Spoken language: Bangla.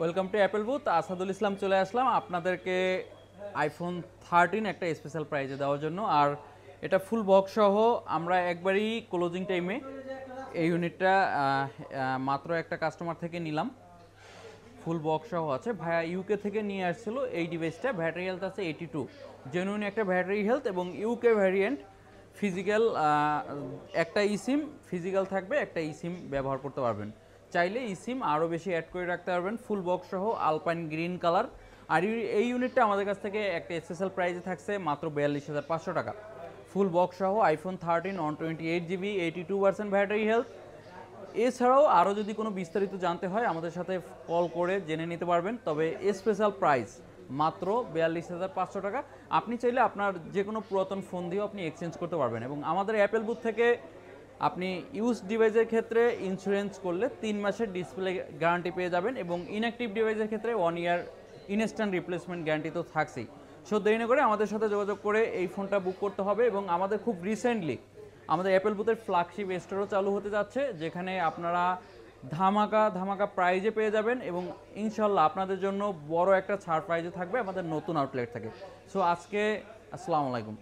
Welcome to Apple booth. Asadul Islam চলে আসলাম আপনাদেরকে আইফোন 13 একটা স্পেশাল প্রাইজে দেওয়ার জন্য। আর এটা ফুল বক্স সহ আমরা একবারই ক্লোজিং টাইমে এই ইউনিটটা মাত্র একটা কাস্টমার থেকে নিলাম। ফুল বক্স সহ আছে, ভাইয়া ইউকে থেকে নিয়ে আসছিল এই ডিভাইসটা। ব্যাটারি হেলথ আছে 82, জেনুইন একটা ব্যাটারি হেলথ এবং ইউকে ভ্যারিয়েন্ট। ফিজিক্যাল একটা ইসিম ফিজিক্যাল থাকবে, একটা ইসিম ব্যবহার করতে পারবেন। চাইলে ইসিম আরও বেশি অ্যাড করে রাখতে পারবেন। ফুল বক্স সহ আলপাইন গ্রিন কালার। আর এই ইউনিটটা আমাদের কাছ থেকে একটা স্পেশাল প্রাইসে থাকছে মাত্র 42,500 টাকা। ফুল বক্স সহ আইফোন 13 128GB 82% ব্যাটারি হেলথ। এছাড়াও আরও যদি কোনো বিস্তারিত জানতে হয় আমাদের সাথে কল করে জেনে নিতে পারবেন। তবে স্পেশাল প্রাইস মাত্র 42,500 টাকা। আপনি চাইলে আপনার যে কোনো পুরাতন ফোন দিয়েও আপনি এক্সচেঞ্জ করতে পারবেন। এবং আমাদের অ্যাপেল বুথ থেকে আপনি ইউজ ডিভাইসের ক্ষেত্রে ইন্স্যুরেন্স করলে 3 মাসের ডিসপ্লে গ্যারান্টি পেয়ে যাবেন এবং ইনঅ্যাক্টিভ ডিভাইসের ক্ষেত্রে 1 ইয়ার ইনস্ট্যান্ট রিপ্লেসমেন্ট গ্যারান্টি তো থাকছেই। সো দেরি না করে আমাদের সাথে যোগাযোগ করে এই ফোনটা বুক করতে হবে। এবং আমাদের খুব রিসেন্টলি আমাদের অ্যাপেল বুথের ফ্ল্যাগশিপ স্টোরও চালু হতে যাচ্ছে, যেখানে আপনারা ধামাকা ধামাকা প্রাইজে পেয়ে যাবেন এবং ইনশাল্লাহ আপনাদের জন্য বড় একটা ছাড় প্রাইজে থাকবে আমাদের নতুন আউটলেট থেকে। সো আজকে আসসালামু আলাইকুম।